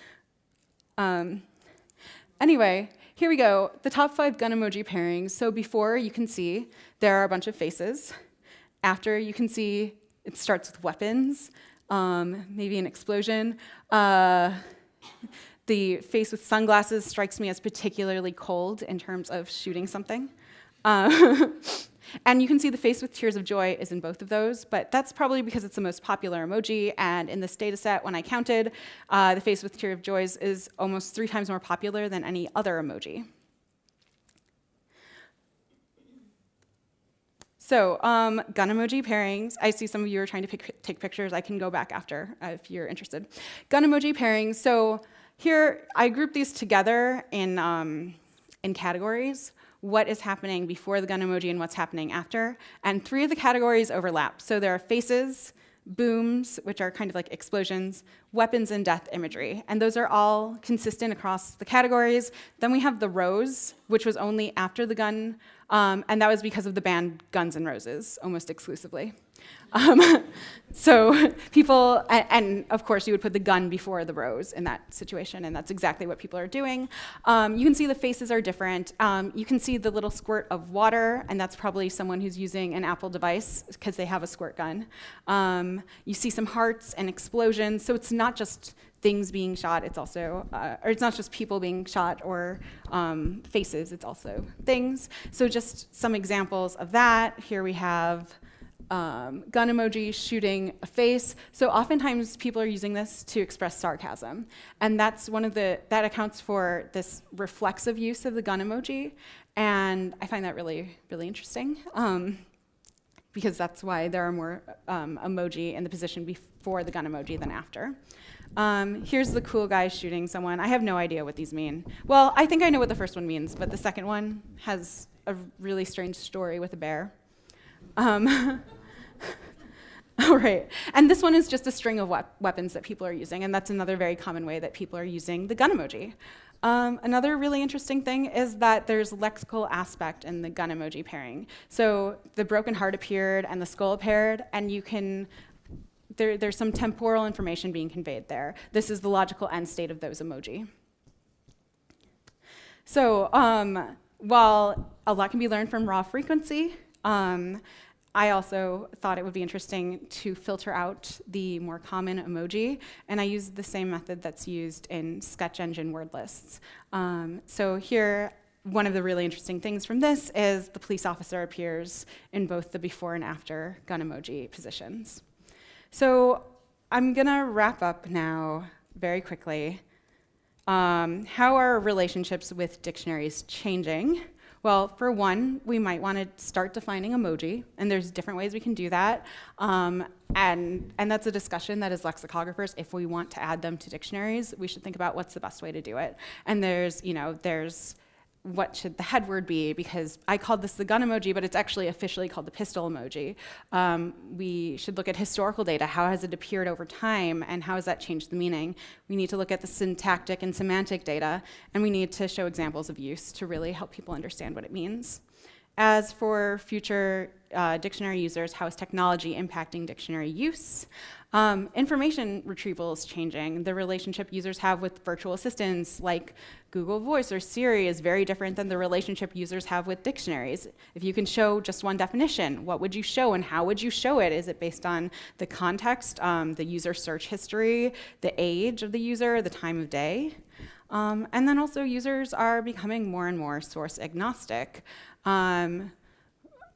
Anyway, here we go, the top 5 gun emoji pairings. So before, you can see there are a bunch of faces. After, you can see it starts with weapons. maybe an explosion. The face with sunglasses strikes me as particularly cold in terms of shooting something. And you can see the face with tears of joy is in both of those, but that's probably because it's the most popular emoji, and in this data set, when I counted, the face with tear of joy is almost 3 times more popular than any other emoji. So, gun emoji pairings. I see some of you are trying to take pictures. I can go back after if you're interested. Gun emoji pairings. So here, I grouped these together in categories. What is happening before the gun emoji and what's happening after. And 3 of the categories overlap. So there are faces, booms, which are kind of like explosions, weapons, and death imagery. And those are all consistent across the categories. Then we have the rose, which was only after the gun, and that was because of the band Guns N' Roses, almost exclusively. So people, and of course you would put the gun before the rose in that situation, and that's exactly what people are doing. You can see the faces are different. You can see the little squirt of water, and that's probably someone who's using an Apple device because they have a squirt gun. You see some hearts and explosions, so it's not just things being shot, it's also, or it's not just people being shot or faces, it's also things. So just some examples of that. Here we have gun emoji shooting a face. So oftentimes people are using this to express sarcasm. And that's that accounts for this reflexive use of the gun emoji. And I find that really, really interesting. Because that's why there are more emoji in the position before the gun emoji than after. Here's the cool guy shooting someone. I have no idea what these mean. Well, I think I know what the first one means, but the second one has a really strange story with a bear. All right, and this one is just a string of weapons that people are using, and that's another very common way that people are using the gun emoji. Another really interesting thing is that there's lexical aspect in the gun emoji pairing. So the broken heart appeared and the skull appeared, and you can, there's some temporal information being conveyed there. This is the logical end state of those emoji. So while a lot can be learned from raw frequency, I also thought it would be interesting to filter out the more common emoji, and I used the same method that's used in sketch engine word lists. So here, one of the really interesting things from this is the police officer appears in both the before and after gun emoji positions. So I'm gonna wrap up now very quickly. How are relationships with dictionaries changing? Well, for one, we might want to start defining emoji, and there's different ways we can do that. And that's a discussion that as lexicographers, if we want to add them to dictionaries, we should think about what's the best way to do it. And there's what should the head word be, because I called this the gun emoji, but it's actually officially called the pistol emoji. We should look at historical data. How has it appeared over time, and how has that changed the meaning? We need to look at the syntactic and semantic data, and we need to show examples of use to really help people understand what it means. As for future dictionary users, how is technology impacting dictionary use? Information retrieval is changing. The relationship users have with virtual assistants like Google Voice or Siri is very different than the relationship users have with dictionaries. If you can show just one definition, what would you show and how would you show it? Is it based on the context, the user search history, the age of the user, the time of day? And then also users are becoming more and more source agnostic.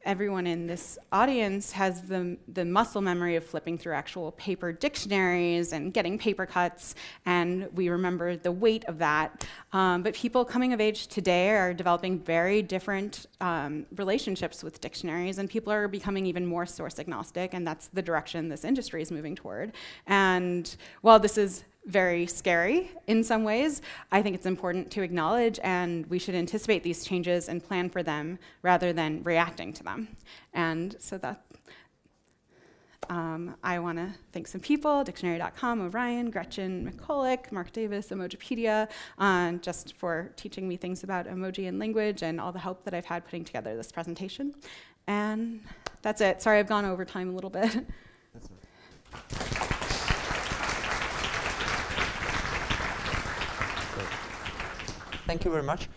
Everyone in this audience has the muscle memory of flipping through actual paper dictionaries and getting paper cuts, and we remember the weight of that. But people coming of age today are developing very different relationships with dictionaries, and people are becoming even more source agnostic, and that's the direction this industry is moving toward. And while this is very scary in some ways, I think it's important to acknowledge, and we should anticipate these changes and plan for them rather than reacting to them. And so that I want to thank some people: Dictionary.com, Orion, Gretchen McCulloch, Mark Davis, Emojipedia, just for teaching me things about emoji and language and all the help that I've had putting together this presentation. And that's it. Sorry, I've gone over time a little bit. That's it. Thank you very much.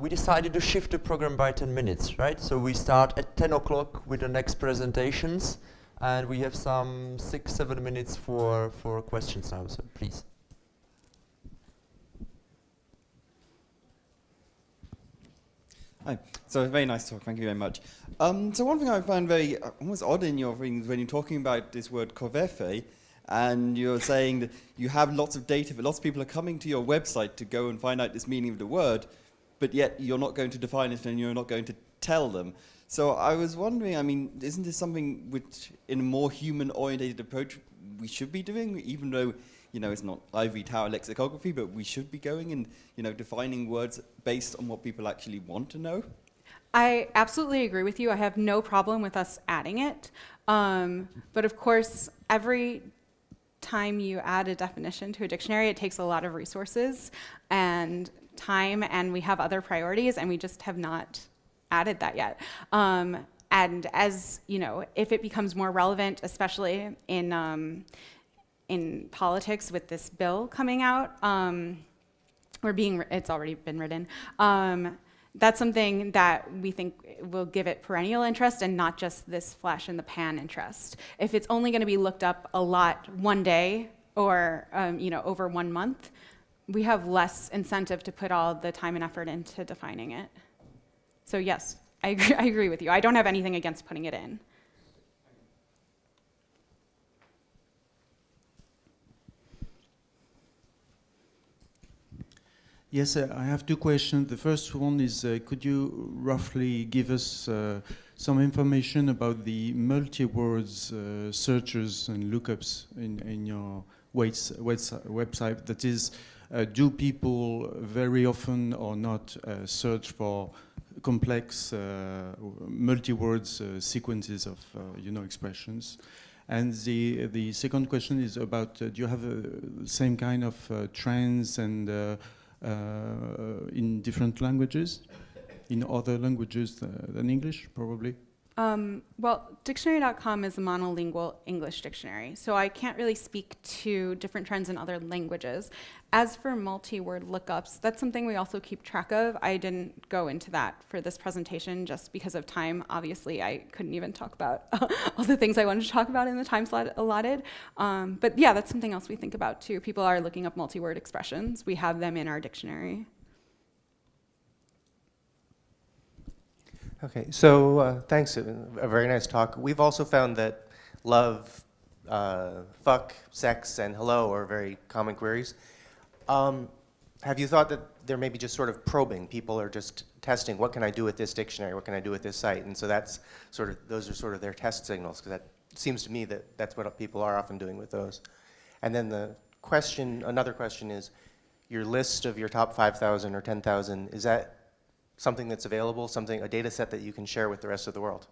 We decided to shift the program by 10 minutes, right? So we start at 10 o'clock with the next presentations. And we have some 6-7 minutes for questions now, so please. Hi. So very nice talk. Thank you very much. So one thing I find very almost odd in your things when you're talking about this word covefe, and you're saying that you have lots of data, but lots of people are coming to your website to go and find out this meaning of the word, but yet you're not going to define it and you're not going to tell them. So I was wondering, I mean, isn't this something which, in a more human-oriented approach, we should be doing, even though, you know, it's not ivory tower lexicography, but we should be going and, you know, defining words based on what people actually want to know? I absolutely agree with you. I have no problem with us adding it. But of course, every time you add a definition to a dictionary, it takes a lot of resources and time, and we have other priorities, and we just have not added that yet. And as you know, if it becomes more relevant, especially in politics with this bill coming out, it's already been written. That's something that we think will give it perennial interest and not just this flash in the pan interest. If it's only going to be looked up a lot one day or you know, over 1 month, we have less incentive to put all the time and effort into defining it. So yes, I agree with you. I don't have anything against putting it in. Yes, I have two questions. The first one is, could you roughly give us some information about the multi-words searches and lookups in your website? That is, do people very often or not search for complex multi-words sequences of expressions? And the second question is about, do you have the same kind of trends and in different languages, in other languages than English, probably? Well, dictionary.com is a monolingual English dictionary, so I can't really speak to different trends in other languages. As for multi-word lookups, that's something we also keep track of. I didn't go into that for this presentation just because of time. Obviously, I couldn't even talk about all the things I wanted to talk about in the time slot allotted. But yeah, that's something else we think about too. People are looking up multi-word expressions. We have them in our dictionary. Okay, so thanks, a very nice talk. We've also found that love, fuck, sex, and hello are very common queries. Have you thought that there may be just sort of probing? People are just testing, what can I do with this dictionary, what can I do with this site? And so that's sort of, those are sort of their test signals, because that seems to me that that's what people are often doing with those. And then the question, another question is, your list of your top 5,000 or 10,000, is that something that's available, a data set that you can share with the rest of the world?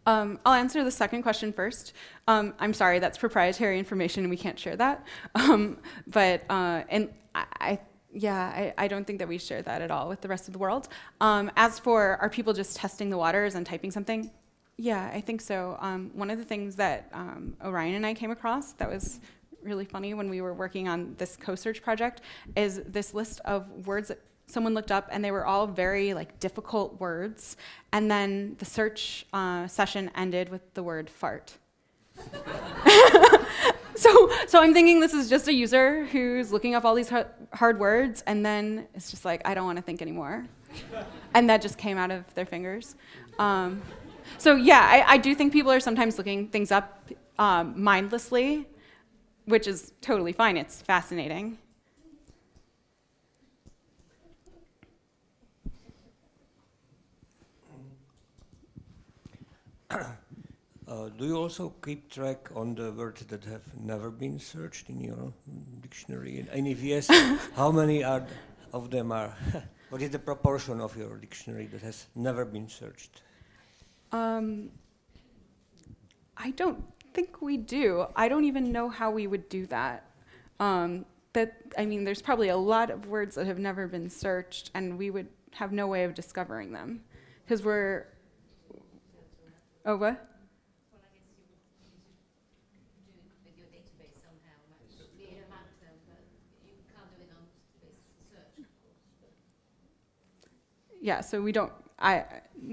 I'll answer the second question first. I'm sorry, that's proprietary information and we can't share that. I don't think that we share that at all with the rest of the world. As for, are people just testing the waters and typing something? Yeah, I think so. One of the things that Orion and I came across that was really funny when we were working on this co-search project is this list of words that someone looked up, and they were all very difficult words. And then the search session ended with the word fart. So I'm thinking this is just a user who's looking up all these hard words, and then it's just like, I don't want to think anymore. And that just came out of their fingers. So yeah, I do think people are sometimes looking things up mindlessly, which is totally fine. It's fascinating. Do you also keep track on the words that have never been searched in your dictionary? And if yes, how many of them are? What is the proportion of your dictionary that has never been searched? I don't think we do. I don't even know how we would do that. There's probably a lot of words that have never been searched, and we would have no way of discovering them, because we're. Oh, what? Yeah, so we don't,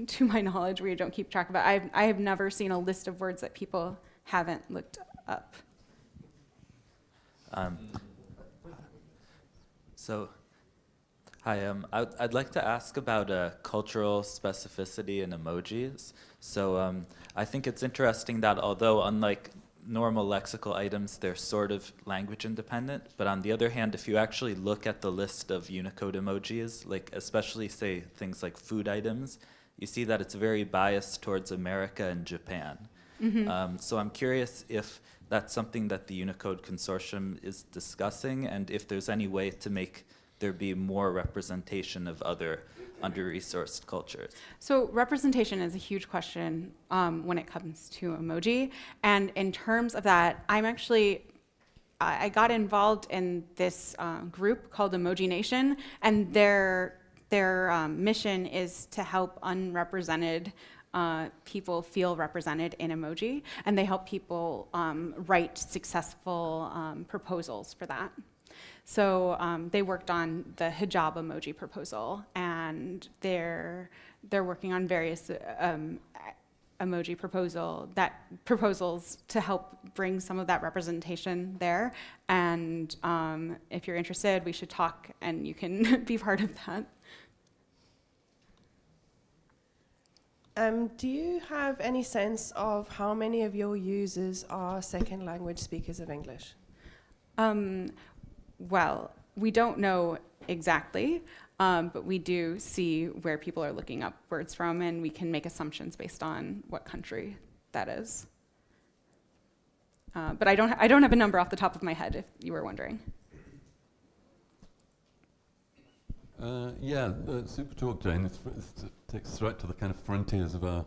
to my knowledge, we don't keep track of it. I have never seen a list of words that people haven't looked up. Hi, I'd like to ask about cultural specificity in emojis. So I think it's interesting that although unlike normal lexical items, they're sort of language independent, but on the other hand, if you actually look at the list of Unicode emojis, like especially say things like food items, you see that it's very biased towards America and Japan. So I'm curious if that's something that the Unicode Consortium is discussing, and if there's any way to make there be more representation of other under-resourced cultures. So representation is a huge question when it comes to emoji. And in terms of that, I got involved in this group called Emoji Nation, and their mission is to help unrepresented people feel represented in emoji, and they help people write successful proposals for that. So they worked on the hijab emoji proposal, and they're working on various emoji proposals to help bring some of that representation there. And if you're interested, we should talk, and you can be part of that. Do you have any sense of how many of your users are second language speakers of English? Well, we don't know exactly, but we do see where people are looking up words from, and we can make assumptions based on what country that is. But I don't have a number off the top of my head, if you were wondering. Super talk, Jane. It takes us right to the kind of frontiers of our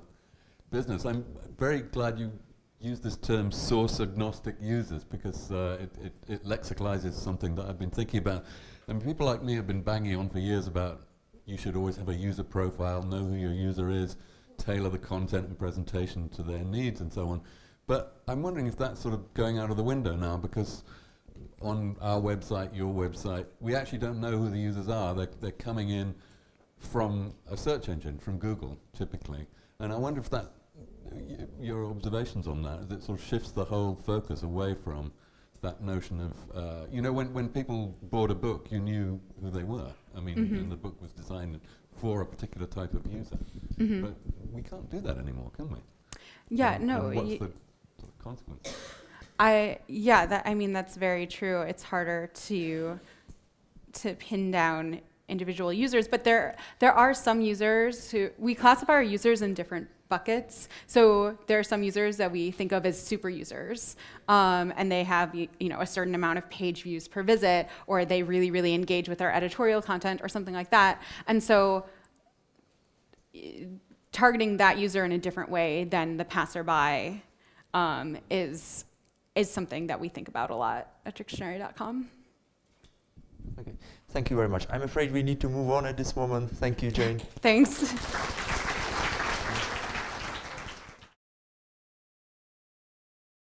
business. I'm very glad you use this term source agnostic users, because it lexicalizes something that I've been thinking about. And people like me have been banging on for years about you should always have a user profile, know who your user is, tailor the content and presentation to their needs and so on. But I'm wondering if that's sort of going out of the window now, because on our website, your website, we actually don't know who the users are. They're coming in from a search engine, from Google, typically. And I wonder if that your observations on that, it sort of shifts the whole focus away from that notion of, when people bought a book, you knew who they were. I mean, and the book was designed for a particular type of user. But we can't do that anymore, can we? Yeah, and no. what's the sort of consequence? That's very true. It's harder to pin down individual users, but there are some users who, we classify our users in different buckets. So there are some users that we think of as super users, and they have a certain amount of page views per visit, or they really, really engage with our editorial content or something like that. And so targeting that user in a different way than the passerby is something that we think about a lot at dictionary.com. Okay, thank you very much. I'm afraid we need to move on at this moment. Thank you, Jane. Thanks.